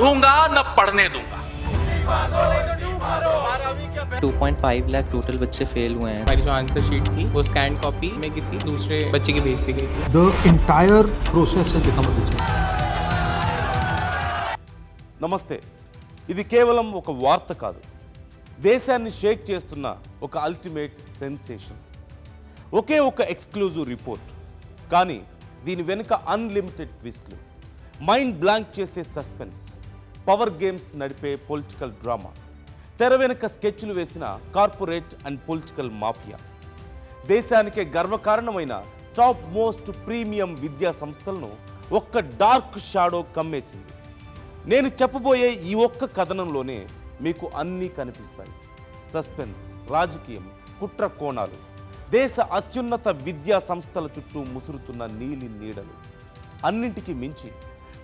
पढ़ूंगा न पढ़ने दूंगा। 2.5 लाख टोटल बच्चे फेल हुए हैं। हमारी जो आंसर शीट थी वो स्कैन कॉपी में किसी दूसरे बच्चे की भेज दी गई थी। The entire process has become a business. నమస్తే. ఇది కేవలం ఒక వార్త కాదు, దేశాన్ని షేక్ చేస్తున్న ఒక అల్టిమేట్ సెన్సేషన్. ఒకే ఒక ఎక్స్క్లూజివ్ రిపోర్ట్, కానీ దీని వెనుక అన్లిమిటెడ్ ట్విస్ట్లు, మైండ్ బ్లాంక్ చేసే సస్పెన్స్, పవర్ గేమ్స్ నడిపే పొలిటికల్ డ్రామా, తెర వెనుక స్కెచ్లు వేసిన కార్పొరేట్ అండ్ పొలిటికల్ మాఫియా, దేశానికే గర్వకారణమైన టాప్ మోస్ట్ ప్రీమియం విద్యా సంస్థలను ఒక్క డార్క్ షాడో కమ్మేసింది. నేను చెప్పబోయే ఈ ఒక్క కథనంలోనే మీకు అన్నీ కనిపిస్తాయి. సస్పెన్స్, రాజకీయం, కుట్ర కోణాలు, దేశ అత్యున్నత విద్యా సంస్థల చుట్టూ ముసురుతున్న నీలి నీడలు, అన్నింటికీ మించి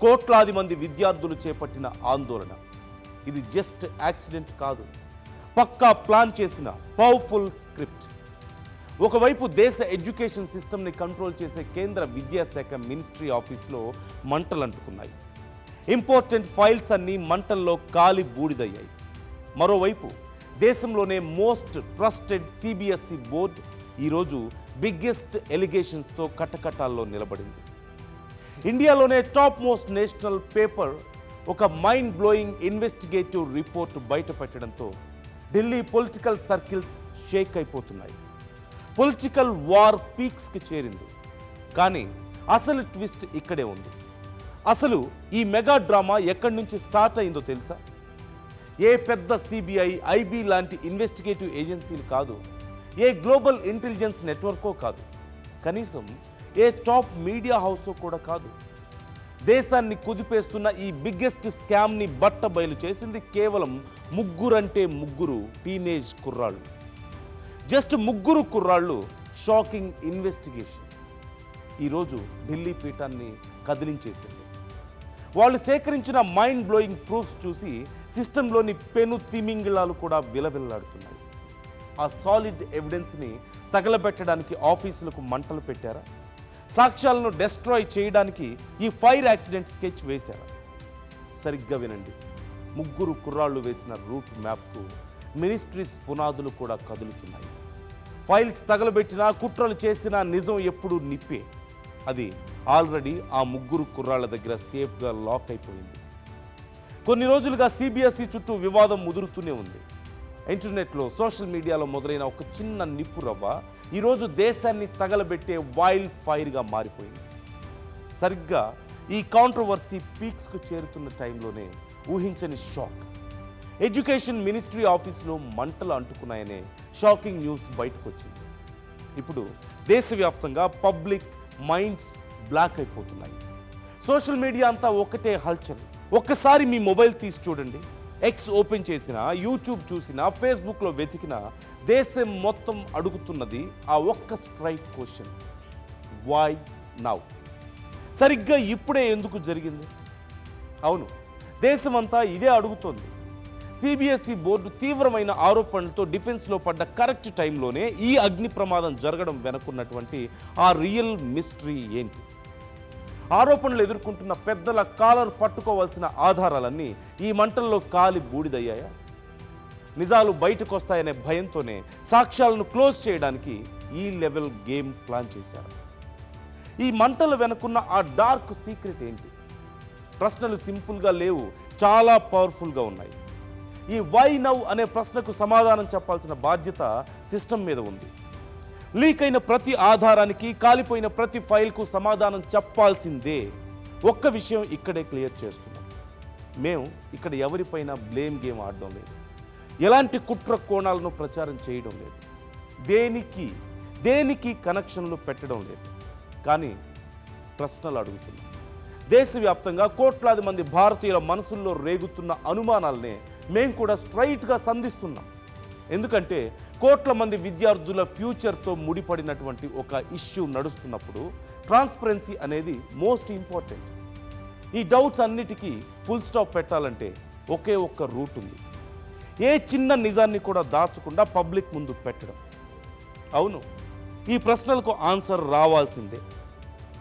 కోట్లాది మంది విద్యార్థులు చేపట్టిన ఆందోళన. ఇది జస్ట్ యాక్సిడెంట్ కాదు, పక్కా ప్లాన్ చేసిన పవర్ఫుల్ స్క్రిప్ట్. ఒకవైపు దేశ ఎడ్యుకేషన్ సిస్టమ్ని కంట్రోల్ చేసే కేంద్ర విద్యాశాఖ మినిస్ట్రీ ఆఫీస్లో మంటలు అంటుకున్నాయి. ఇంపార్టెంట్ ఫైల్స్ అన్నీ మంటల్లో కాలి బూడిదయ్యాయి. మరోవైపు దేశంలోనే మోస్ట్ ట్రస్టెడ్ సిబిఎస్ఈ బోర్డు ఈరోజు బిగ్గెస్ట్ ఎలిగేషన్స్తో కటకటాల్లో నిలబడింది. ఇండియాలోనే టాప్ మోస్ట్ నేషనల్ పేపర్ ఒక మైండ్ బ్లోయింగ్ ఇన్వెస్టిగేటివ్ రిపోర్ట్ బయటపెట్టడంతో ఢిల్లీ పొలిటికల్ సర్కిల్స్ షేక్ అయిపోతున్నాయి. పొలిటికల్ వార్ పీక్స్కి చేరింది. కానీ అసలు ట్విస్ట్ ఇక్కడే ఉంది. అసలు ఈ మెగా డ్రామా ఎక్కడి నుంచి స్టార్ట్ అయిందో తెలుసా? ఏ పెద్ద సిబిఐ, ఐబీ లాంటి ఇన్వెస్టిగేటివ్ ఏజెన్సీలు కాదు, ఏ గ్లోబల్ ఇంటెలిజెన్స్ నెట్వర్కో కాదు, కనీసం ఏ టాప్ మీడియా హౌసో కూడా కాదు. దేశాన్ని కుదిపేస్తున్న ఈ బిగ్గెస్ట్ స్కామ్ని బట్టబయలు చేసింది కేవలం ముగ్గురంటే ముగ్గురు టీనేజ్ కుర్రాళ్ళు. జస్ట్ ముగ్గురు కుర్రాళ్ళు షాకింగ్ ఇన్వెస్టిగేషన్ ఈరోజు ఢిల్లీ పీఠాన్ని కదిలించేసింది. వాళ్ళు సేకరించిన మైండ్ బ్లోయింగ్ ప్రూఫ్స్ చూసి సిస్టంలోని పెను తిమింగిళాలు కూడా విలవిల్లాడుతున్నాయి. ఆ సాలిడ్ ఎవిడెన్స్ని తగలబెట్టడానికి ఆఫీసులకు మంటలు పెట్టారా? సాక్ష్యాలను డెస్ట్రాయ్ చేయడానికి ఈ ఫైర్ యాక్సిడెంట్ స్కెచ్ వేశారా? సరిగ్గా వినండి. ముగ్గురు కుర్రాళ్ళు వేసిన రూట్ మ్యాప్కు మినిస్ట్రీస్ పునాదులు కూడా కదులుతున్నాయి. ఫైల్స్ తగలబెట్టినా, కుట్రలు చేసినా నిజం ఎప్పుడూ నిప్పే. అది ఆల్రెడీ ఆ ముగ్గురు కుర్రాళ్ళ దగ్గర సేఫ్గా లాక్ అయిపోయింది. కొన్ని రోజులుగా సిబిఎస్ఈ చుట్టూ వివాదం ముదురుతూనే ఉంది. ఇంటర్నెట్లో, సోషల్ మీడియాలో మొదలైన ఒక చిన్న నిప్పు రవ్వ ఈరోజు దేశాన్ని తగలబెట్టే వైల్డ్ ఫైర్గా మారిపోయింది. సరిగ్గా ఈ కాంట్రవర్సీ పీక్స్కు చేరుతున్న టైంలోనే ఊహించని షాక్. ఎడ్యుకేషన్ మినిస్ట్రీ ఆఫీసులో మంటలు అంటుకున్నాయనే షాకింగ్ న్యూస్ బయటకు వచ్చింది. ఇప్పుడు దేశవ్యాప్తంగా పబ్లిక్ మైండ్స్ బ్లాక్ అయిపోతున్నాయి. సోషల్ మీడియా అంతా ఒకటే హల్చల్. ఒక్కసారి మీ మొబైల్ తీసి చూడండి. ఎక్స్ ఓపెన్ చేసినా, యూట్యూబ్ చూసినా, ఫేస్బుక్లో వెతికినా దేశం మొత్తం అడుగుతున్నది ఆ ఒక్క స్ట్రైట్ క్వశ్చన్: వై నౌ? సరిగ్గా ఇప్పుడే ఎందుకు జరిగింది? అవును, దేశమంతా ఇదే అడుగుతోంది. సిబిఎస్ఈ బోర్డు తీవ్రమైన ఆరోపణలతో డిఫెన్స్లో పడ్డ కరెక్ట్ టైంలోనే ఈ అగ్ని ప్రమాదం జరగడం వెనుకున్నటువంటి ఆ రియల్ మిస్టరీ ఏంటి? ఆరోపణలు ఎదుర్కొంటున్న పెద్దల కాలర్ పట్టుకోవాల్సిన ఆధారాలన్నీ ఈ మంటల్లో కాలి బూడిదయ్యాయా? నిజాలు బయటకు వస్తాయనే భయంతోనే సాక్ష్యాలను క్లోజ్ చేయడానికి ఈ లెవెల్ గేమ్ ప్లాన్ చేశారు. ఈ మంటల వెనుకున్న ఆ డార్క్ సీక్రెట్ ఏంటి? ప్రశ్నలు సింపుల్గా లేవు, చాలా పవర్ఫుల్గా ఉన్నాయి. ఈ వై నౌ అనే ప్రశ్నకు సమాధానం చెప్పాల్సిన బాధ్యత సిస్టమ్ మీద ఉంది. లీక్ అయిన ప్రతి ఆధారానికి, కాలిపోయిన ప్రతి ఫైల్కు సమాధానం చెప్పాల్సిందే. ఒక్క విషయం ఇక్కడే క్లియర్ చేస్తున్నాం. మేము ఇక్కడ ఎవరిపైన బ్లేమ్ గేమ్ ఆడడం లేదు, ఎలాంటి కుట్ర కోణాలను ప్రచారం చేయడం లేదు, దేనికి కనెక్షన్లు పెట్టడం లేదు. కానీ ప్రశ్నలు అడుగుతున్నాం. దేశవ్యాప్తంగా కోట్లాది మంది భారతీయుల మనసుల్లో రేగుతున్న అనుమానాలనే మేము కూడా స్ట్రైట్గా సంధిస్తున్నాం. ఎందుకంటే కోట్ల మంది విద్యార్థుల ఫ్యూచర్తో ముడిపడినటువంటి ఒక ఇష్యూ నడుస్తున్నప్పుడు ట్రాన్స్పరెన్సీ అనేది మోస్ట్ ఇంపార్టెంట్. ఈ డౌట్స్ అన్నిటికీ ఫుల్ స్టాప్ పెట్టాలంటే ఒకే ఒక్క రూట్ ఉంది: ఏ చిన్న నిజాన్ని కూడా దాచకుండా పబ్లిక్ ముందు పెట్టడం. అవును, ఈ ప్రశ్నలకు ఆన్సర్ రావాల్సిందే.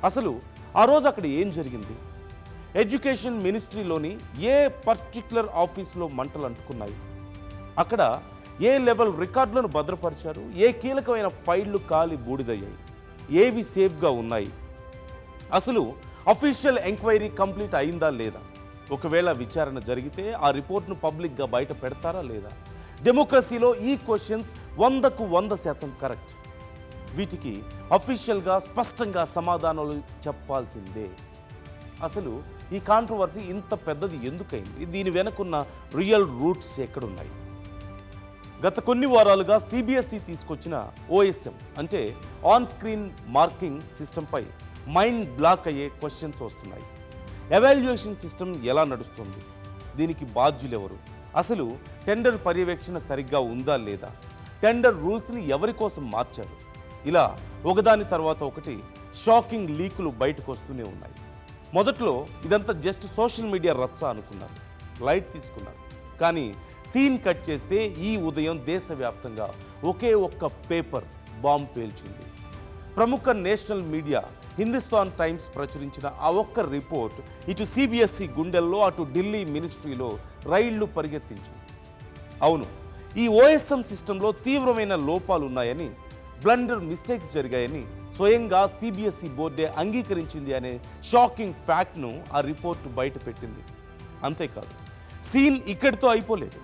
అసలు ఆ రోజు అక్కడ ఏం జరిగింది? ఎడ్యుకేషన్ మినిస్ట్రీలోని ఏ పర్టిక్యులర్ ఆఫీస్లో మంటలు అంటుకున్నాయి? అక్కడ ఏ లెవెల్ రికార్డులను భద్రపరిచారు? ఏ కీలకమైన ఫైళ్లు కాలి బూడిదయ్యాయి? ఏవి సేఫ్గా ఉన్నాయి? అసలు అఫీషియల్ ఎంక్వైరీ కంప్లీట్ అయిందా లేదా? ఒకవేళ విచారణ జరిగితే ఆ రిపోర్ట్ను పబ్లిక్గా బయట పెడతారా లేదా? డెమోక్రసీలో ఈ క్వశ్చన్స్ 100కు 100% కరెక్ట్. వీటికి అఫీషియల్గా స్పష్టంగా సమాధానాలు చెప్పాల్సిందే. అసలు ఈ కాంట్రవర్సీ ఇంత పెద్దది ఎందుకైంది? దీని వెనుకున్న రియల్ రూట్స్ ఎక్కడున్నాయి? గత కొన్ని వారాలుగా సిబిఎస్ఈ తీసుకొచ్చిన ఓఎస్ఎం అంటే ఆన్ స్క్రీన్ మార్కింగ్ సిస్టంపై మైండ్ బ్లాక్ అయ్యే క్వశ్చన్స్ వస్తున్నాయి. ఎవాల్యుయేషన్ సిస్టమ్ ఎలా నడుస్తుంది? దీనికి బాధ్యులెవరు? అసలు టెండర్ పర్యవేక్షణ సరిగ్గా ఉందా లేదా? టెండర్ రూల్స్ని ఎవరి కోసం మార్చారు? ఇలా ఒకదాని తర్వాత ఒకటి షాకింగ్ లీకులు బయటకు వస్తూనే ఉన్నాయి. మొదట్లో ఇదంతా జస్ట్ సోషల్ మీడియా రచ్చ అనుకున్నారు, లైట్ తీసుకున్నారు. కానీ సీన్ కట్ చేస్తే ఈ ఉదయం దేశవ్యాప్తంగా ఒకే ఒక్క పేపర్ బాంబ్ పేల్చింది. ప్రముఖ నేషనల్ మీడియా హిందుస్థాన్ టైమ్స్ ప్రచురించిన ఆ ఒక్క రిపోర్ట్ ఇటు సిబిఎస్ఈ గుండెల్లో అటు ఢిల్లీ మినిస్ట్రీలో రైళ్లు పరిగెత్తించింది. అవును, ఈ ఓఎస్ఎం సిస్టంలో తీవ్రమైన లోపాలు ఉన్నాయని, బ్లండర్ మిస్టేక్స్ జరిగాయని స్వయంగా సిబిఎస్ఈ బోర్డే అంగీకరించింది అనే షాకింగ్ ఫ్యాక్ట్ను ఆ రిపోర్టు బయట పెట్టింది. అంతేకాదు, సీన్ ఇక్కడితో అయిపోలేదు.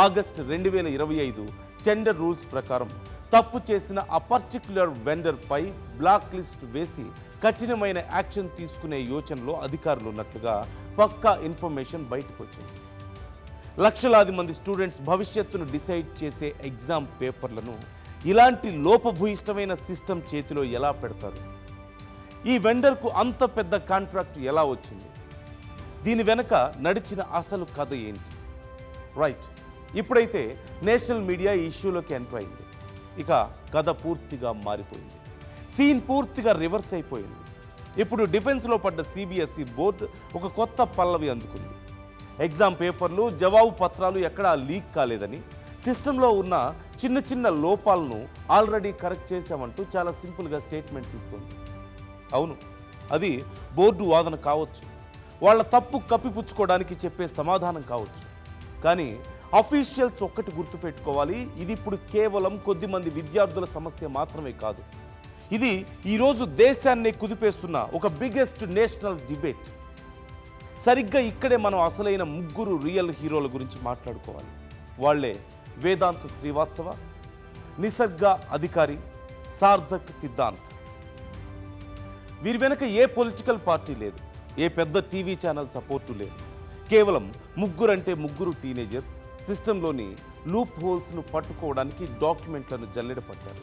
ఆగస్టు 2025 టెండర్ రూల్స్ ప్రకారం తప్పు చేసిన ఆ పర్టిక్యులర్ వెండర్పై బ్లాక్ లిస్ట్ వేసి కఠినమైన యాక్షన్ తీసుకునే యోచనలో అధికారులు ఉన్నట్లుగా పక్కా ఇన్ఫర్మేషన్ బయటకు వచ్చింది. లక్షలాది మంది స్టూడెంట్స్ భవిష్యత్తును డిసైడ్ చేసే ఎగ్జామ్ పేపర్లను ఇలాంటి లోపభూయిష్టమైన సిస్టమ్ చేతిలో ఎలా పెడతారు? ఈ వెండర్కు అంత పెద్ద కాంట్రాక్ట్ ఎలా వచ్చింది? దీని వెనక నడిచిన అసలు కథ ఏంటి? రైట్, ఇప్పుడైతే నేషనల్ మీడియా ఈ ఇష్యూలోకి ఎంటర్ అయింది. ఇక కథ పూర్తిగా మారిపోయింది. సీన్ పూర్తిగా రివర్స్ అయిపోయింది. ఇప్పుడు డిఫెన్స్లో పడ్డ సిబిఎస్ఈ బోర్డు ఒక కొత్త పల్లవి అందుకుంది. ఎగ్జామ్ పేపర్లు, జవాబు పత్రాలు ఎక్కడా లీక్ కాలేదని, సిస్టంలో ఉన్న చిన్న చిన్న లోపాలను ఆల్రెడీ కరెక్ట్ చేశామంటూ చాలా సింపుల్గా స్టేట్మెంట్స్ ఇస్తుంది. అవును, అది బోర్డు వాదన కావచ్చు, వాళ్ళ తప్పు కప్పిపుచ్చుకోవడానికి చెప్పే సమాధానం కావచ్చు. కానీ అఫీషియల్స్ ఒక్కటి గుర్తుపెట్టుకోవాలి, ఇది ఇప్పుడు కేవలం కొద్దిమంది విద్యార్థుల సమస్య మాత్రమే కాదు. ఇది ఈరోజు దేశాన్ని కుదిపేస్తున్న ఒక బిగ్గెస్ట్ నేషనల్ డిబేట్. సరిగ్గా ఇక్కడే మనం అసలైన ముగ్గురు రియల్ హీరోల గురించి మాట్లాడుకోవాలి. వాళ్లే వేదాంత్ శ్రీవాత్సవ, నిసర్గ అధికారి, సార్థక్ సిద్ధాంత్. వీరి వెనక ఏ పొలిటికల్ పార్టీ లేదు, ఏ పెద్ద టీవీ ఛానల్ సపోర్టు లేదు. కేవలం ముగ్గురంటే ముగ్గురు టీనేజర్స్ సిస్టంలోని లూప్ హోల్స్ను పట్టుకోవడానికి డాక్యుమెంట్లను జల్లెడ పట్టారు.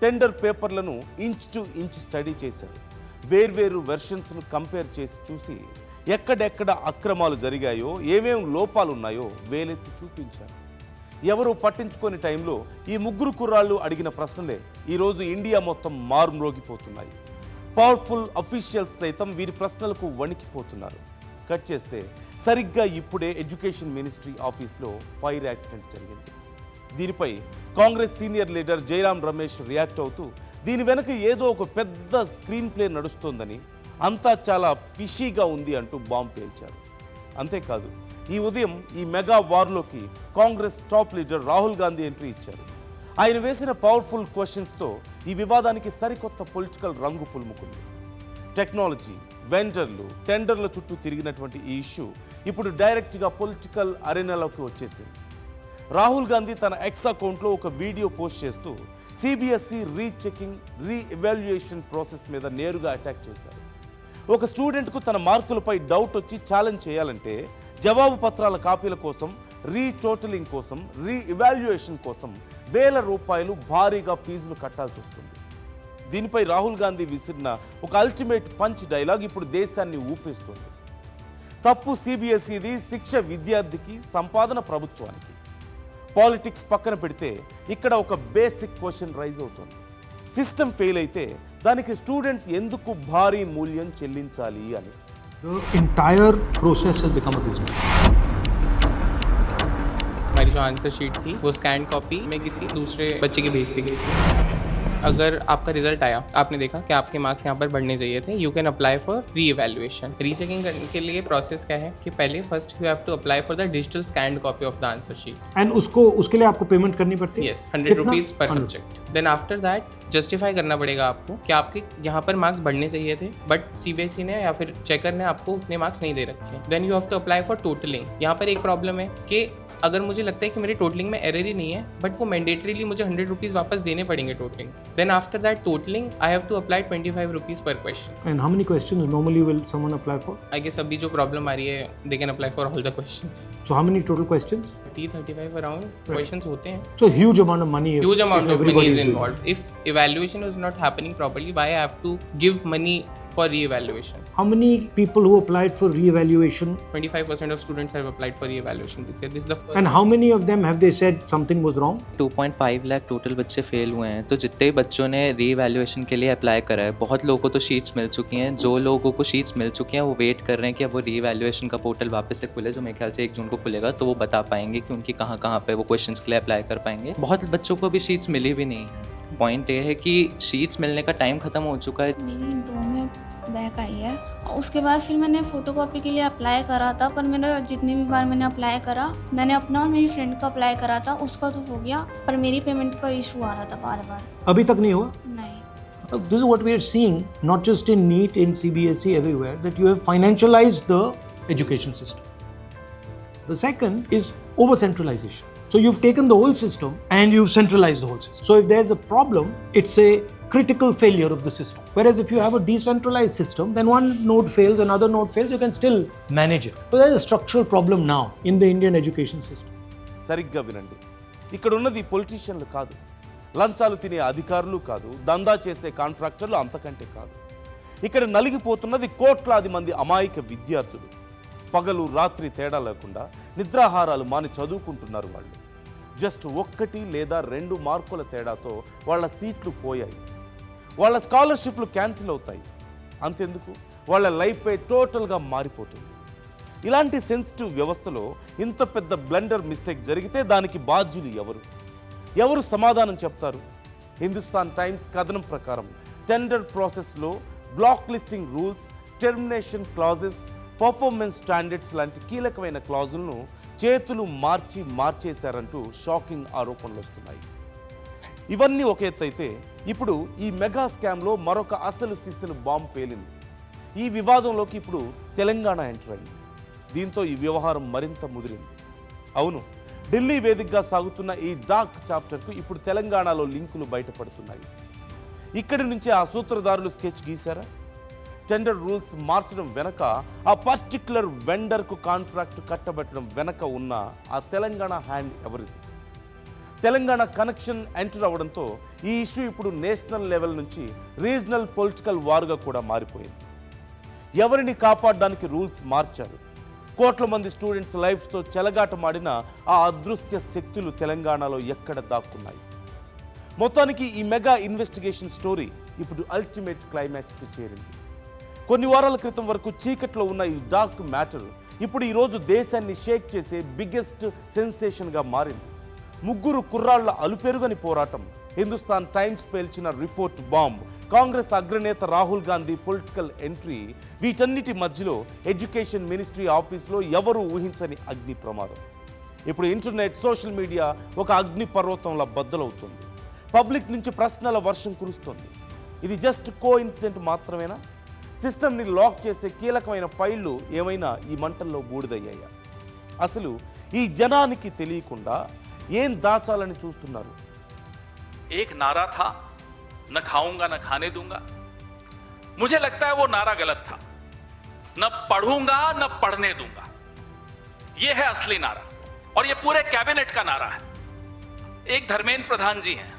టెండర్ పేపర్లను ఇంచ్ టు ఇంచ్ స్టడీ చేశారు. వేర్వేరు వెర్షన్స్ను కంపేర్ చేసి చూసి ఎక్కడెక్కడ అక్రమాలు జరిగాయో, ఏమేం లోపాలు ఉన్నాయో వేలెత్తి చూపించారు. ఎవరు పట్టించుకోని టైంలో ఈ ముగ్గురు కుర్రాళ్ళు అడిగిన ప్రశ్నలే ఈరోజు ఇండియా మొత్తం మారుమ్రోగిపోతున్నాయి. పవర్ఫుల్ అఫీషియల్స్ సైతం వీరి ప్రశ్నలకు వణికిపోతున్నారు. కట్ చేస్తే సరిగ్గా ఇప్పుడే ఎడ్యుకేషన్ మినిస్ట్రీ ఆఫీస్లో ఫైర్ యాక్సిడెంట్ జరిగింది. దీనిపై Congress senior leader Jairam Ramesh react అవుతూ దీని వెనక ఏదో ఒక పెద్ద స్క్రీన్ ప్లే నడుస్తోందని, అంతా చాలా ఫిషీగా ఉంది అంటూ బాంబు పేల్చారు. అంతేకాదు, ఈ ఉదయం ఈ మెగా వార్లోకి Congress top leader Rahul Gandhi entry ఇచ్చారు. ఆయన వేసిన పవర్ఫుల్ క్వశ్చన్స్తో ఈ వివాదానికి సరికొత్త పొలిటికల్ రంగు పులుముకుంది. టెక్నాలజీ, వెండర్లు, టెండర్ల చుట్టూ తిరిగినటువంటి ఈ ఇష్యూ ఇప్పుడు డైరెక్ట్గా పొలిటికల్ అరెనాలోకి వచ్చేసింది. రాహుల్ గాంధీ తన ఎక్స్ అకౌంట్లో ఒక వీడియో పోస్ట్ చేస్తూ సిబిఎస్ఈ రీచెకింగ్, రీఎవాల్యుయేషన్ ప్రాసెస్ మీద నేరుగా అటాక్ చేశారు. ఒక స్టూడెంట్కు తన మార్కులపై డౌట్ వచ్చి ఛాలెంజ్ చేయాలంటే జవాబు పత్రాల కాపీల కోసం, రీటోటలింగ్ కోసం, రీఎవాల్యుయేషన్ కోసం వేల రూపాయలు భారీగా ఫీజులు కట్టాల్సి వస్తుంది. దీనిపై రాహుల్ గాంధీ విసిరిన ఒక అల్టిమేట్ పంచ్ డైలాగ్ ఇప్పుడు దేశాన్ని ఊపేస్తుంది. తప్పు సిబిఎస్ఈది, శిక్ష విద్యార్థికి, సంపాదన ప్రభుత్వానికి. పాలిటిక్స్ పక్కన పెడితే ఇక్కడ ఒక బేసిక్ క్వశ్చన్ రైజ్ అవుతుంది. సిస్టమ్ ఫెయిల్ అయితే దానికి స్టూడెంట్స్ ఎందుకు భారీ మూల్యం చెల్లించాలి అని. The entire process has become a business. हमारी जो आंसर शीट थी वो स्कैन कॉपी में किसी दूसरे बच्चे की भेज दी गई थी. अगर आपका रिजल्ट आया, आपने देखा कि आपके मार्क्स यहाँ पर बढ़ने चाहिए थे, you can apply for reevaluation. Rechecking करने के लिए प्रोसेस क्या है कि पहले first you have to apply for the digital scanned copy of the answer sheet and उसके लिए आपको पेमेंट करनी पड़ती है? Yes, 100 rupees per subject. Then after that justify करना पड़ेगा आपको कि आपके यहाँ पर मार्क्स बढ़ने चाहिए थे, बट सीबीएसई ने या फिर चेकर ने आपको उतने मार्क्स नहीं दे रखे। Then you have to apply for totalling. यहाँ पर एक प्रॉब्लम है कि अगर मुझे लगता है कि मेरे टोटलिंग में एरर ही नहीं है, बट वो मैंडेटरीली मुझे 100 रुपीज वापस देने पड़ेंगे totalling. Then after that totalling I have to apply 25 rupees per question. And how many questions normally will someone apply for? I guess अभी जो प्रॉब्लम आ रही है, they can apply for all the questions. So how many total questions? 35 around questions होते हैं। So huge amount of money. Huge amount of money everybody is doing involved. If evaluation is not happening properly, why I have to give money for re-evaluation? How many people who applied for re-evaluation? 25% of students have applied for re-evaluation this year. This is the first. And how many of them have they said something was wrong? 2.5 lakh total बच्चे fail हुए हैं। तो जितने बच्चों ने री evaluation के लिए अप्लाई करा है, बहुत लोगों को तो शीट्स मिल चुकी हैं। जो लोगों को शीट्स मिल चुकी हैं वो वेट कर रहे हैं कि अब वो री इवैल्यूएशन का पोर्टल वापस से खुले, जो मेरे ख्याल से 1 जून को खुलेगा, तो वो बता पाएंगे कि उनकी कहाँ कहाँ पे वो क्वेश्चंस के लिए अप्लाई कर पाएंगे। बहुत बच्चों को भी शीट्स मिली भी नहीं है। पॉइंट ये है कि शीट्स मिलने का टाइम खत्म हो चुका है। मेरी 2 में बैक आई है। उसके बाद फिर मैंने फ़ोटोकॉपी के लिए अप्लाई करा था, पर मेरा जितनी भी बार मैंने अप्लाई करा, मैंने अपना और मेरी फ्रेंड का अप्लाई करा था, उसका तो हो गया, पर मेरी पेमेंट का इशू आ रहा था बार बार। अभी तक नहीं हुआ? नहीं। This is what we are seeing, not just in NEET, in CBSE, everywhere, that you have financialized the education system. The second is over-centralization. So you've taken the whole system and you've centralized the whole system. So if there's a problem, it's a critical failure of the system. Whereas if you have a decentralized system, then one node fails, another node fails, you can still manage it. So there's a structural problem now in the Indian education system. సరిగ్గా వినండి, ఇక్కడ ఉన్నది పొలిటీషియన్లు కాదు, లంచాలు తినే అధికారులు కాదు, దందా చేసే కాంట్రాక్టర్లు అంతకంటే కాదు. ఇక్కడ నలిగిపోతున్నది కోట్లాది మంది అమాయక విద్యార్థులు. పగలు రాత్రి తేడా లేకుండా నిద్రాహారాలు మాని చదువుకుంటున్నారు వాళ్ళు. జస్ట్ 1 లేదా 2 మార్కుల తేడాతో వాళ్ళ సీట్లు పోయాయి, వాళ్ళ స్కాలర్షిప్లు క్యాన్సిల్ అవుతాయి. అంతెందుకు, వాళ్ళ లైఫే టోటల్గా మారిపోతుంది. ఇలాంటి సెన్సిటివ్ వ్యవస్థలో ఇంత పెద్ద బ్లండర్ మిస్టేక్ జరిగితే దానికి బాధ్యులు ఎవరు సమాధానం చెప్తారు? హిందుస్థాన్ టైమ్స్ కథనం ప్రకారం టెండర్ ప్రాసెస్లో black listing rules, termination clauses, performance standards లాంటి కీలకమైన క్లాజులను చేతులు మార్చేశారంటూ షాకింగ్ ఆరోపణలు వస్తున్నాయి. ఇవన్నీ ఒక ఎత్తైతే ఇప్పుడు ఈ మెగా స్కామ్లో మరొక అసలు సిస్సలు బాంబు పేలింది. ఈ వివాదంలోకి ఇప్పుడు తెలంగాణ ఎంటర్ అయింది. దీంతో ఈ వ్యవహారం మరింత ముదిరింది. అవును, ఢిల్లీ వేదికగా సాగుతున్న ఈ డార్క్ చాప్టర్కు ఇప్పుడు తెలంగాణలో లింకులు బయటపడుతున్నాయి. ఇక్కడి నుంచే ఆ సూత్రధారులు స్కెచ్ గీశారా? టెండర్ రూల్స్ మార్చడం వెనక, ఆ పర్టిక్యులర్ వెండర్కు కాంట్రాక్ట్ కట్టబెట్టడం వెనక ఉన్న ఆ తెలంగాణ హ్యాండ్ ఎవరిది? తెలంగాణ కనెక్షన్ ఎంటర్ అవ్వడంతో ఈ ఇష్యూ ఇప్పుడు నేషనల్ లెవెల్ నుంచి రీజనల్ పొలిటికల్ వార్గా కూడా మారిపోయింది. ఎవరిని కాపాడడానికి రూల్స్ మార్చారు? కోట్ల మంది స్టూడెంట్స్ లైఫ్స్తో చెలగాటమాడిన ఆ అదృశ్య శక్తులు తెలంగాణలో ఎక్కడ దాక్కున్నాయి? మొత్తానికి ఈ మెగా ఇన్వెస్టిగేషన్ స్టోరీ ఇప్పుడు అల్టిమేట్ క్లైమాక్స్కి చేరింది. కొన్ని వారాల క్రితం వరకు చీకట్లో ఉన్న ఈ డార్క్ మ్యాటర్ ఇప్పుడు ఈరోజు దేశాన్ని షేక్ చేసే బిగ్గెస్ట్ సెన్సేషన్గా మారింది. 3 కుర్రాళ్ల అలుపెరుగని పోరాటం, హిందుస్థాన్ టైమ్స్ పేల్చిన రిపోర్ట్ బాంబ్, కాంగ్రెస్ అగ్రనేత రాహుల్ గాంధీ పొలిటికల్ ఎంట్రీ, వీటన్నిటి మధ్యలో ఎడ్యుకేషన్ మినిస్ట్రీ ఆఫీస్లో ఎవరూ ఊహించని అగ్ని ప్రమాదం. ఇప్పుడు ఇంటర్నెట్, సోషల్ మీడియా ఒక అగ్ని పర్వతంలా బద్దలవుతుంది. పబ్లిక్ నుంచి ప్రశ్నల వర్షం కురుస్తుంది. ఇది జస్ట్ కో ఇన్సిడెంట్ మాత్రమేనా? సిస్టమ్ని లాక్ చేసే కీలకమైన ఫైళ్లు ఏమైనా ఈ మంటల్లో బూడిదయ్యాయా? అసలు ఈ జనానికి తెలియకుండా ఏం దాచాలని చూస్తున్నారు? एक नारा था, न खाऊंगा न खाने दूंगा। मुझे लगता है वो नारा गलत था। न पढ़ूंगा न पढ़ने दूंगा, ये है असली नारा, और ये पूरे कैबिनेट का नारा है। एक धर्मेंद्र प्रधान जी हैं,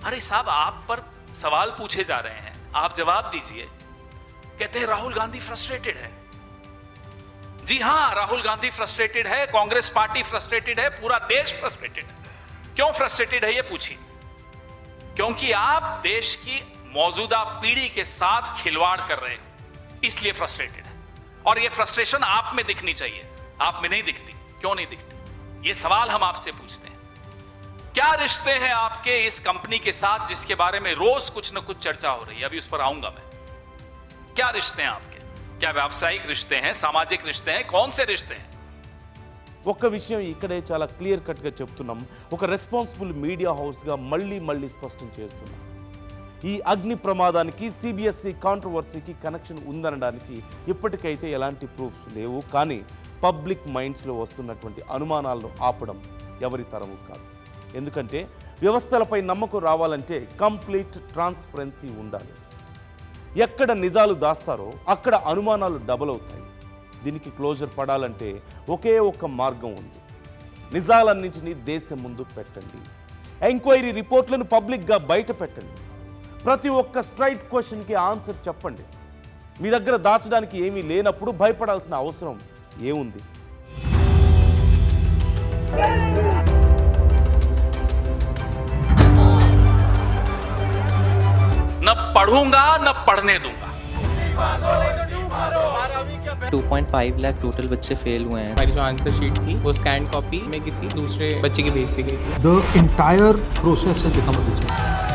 अरे साहब आप पर सवाल पूछे जा रहे हैं, आप जवाब दीजिए। कहते हैं राहुल गांधी फ्रस्ट्रेटेड है। जी हां, राहुल गांधी फ्रस्ट्रेटेड है, कांग्रेस पार्टी फ्रस्ट्रेटेड है, पूरा देश फ्रस्ट्रेटेड है। क्यों फ्रस्ट्रेटेड है ये पूछिए। क्योंकि आप देश की मौजूदा पीढ़ी के साथ खिलवाड़ कर रहे हो, इसलिए फ्रस्ट्रेटेड है। और ये फ्रस्ट्रेशन आप में दिखनी चाहिए, आप में नहीं दिखती। क्यों नहीं दिखती? ये सवाल हम आपसे पूछते हैं। क्या रिश्ते हैं आपके इस कंपनी के साथ जिसके बारे में रोज कुछ न कुछ चर्चा हो रही है? अभी उस पर आऊंगा मैं। क्या रिश्ते हैं आपके? क्या व्यावसायिक रिश्ते हैं, सामाजिक रिश्ते हैं, कौन से रिश्ते हैं? ఒక్క విషయం ఇక్కడే చాలా క్లియర్ కట్గా చెప్తున్నాం, ఒక రెస్పాన్సిబుల్ మీడియా హౌస్గా మళ్ళీ స్పష్టం చేస్తున్నాం. ఈ అగ్ని ప్రమాదానికి సిబిఎస్ఈ కాంట్రవర్సీకి కనెక్షన్ ఉందనడానికి ఇప్పటికైతే ఎలాంటి ప్రూఫ్స్ లేవు. కానీ పబ్లిక్ మైండ్స్లో వస్తున్నటువంటి అనుమానాలను ఆపడం ఎవరి తరము కాదు. ఎందుకంటే వ్యవస్థలపై నమ్మకం రావాలంటే కంప్లీట్ ట్రాన్స్పరెన్సీ ఉండాలి. ఎక్కడ నిజాలు దాస్తారో అక్కడ అనుమానాలు డబుల్ అవుతాయి. దీనికి క్లోజర్ పడాలంటే ఒకే ఒక్క మార్గం ఉంది. నిజాలన్నింటినీ దేశం ముందు పెట్టండి. ఎంక్వైరీ రిపోర్ట్లను పబ్లిక్గా బయట పెట్టండి. ప్రతి ఒక్క స్ట్రైట్ క్వశ్చన్కి ఆన్సర్ చెప్పండి. మీ దగ్గర దాచడానికి ఏమీ లేనప్పుడు భయపడాల్సిన అవసరం ఏముంది? न पढ़ूंगा न पढ़ने दूंगा। 2.5 लाख टोटल बच्चे फेल हुए हैं. हमारी जो आंसर शीट थी वो स्कैन कॉपी में किसी दूसरे बच्चे की भेज दी गई थी. The entire process has become a business.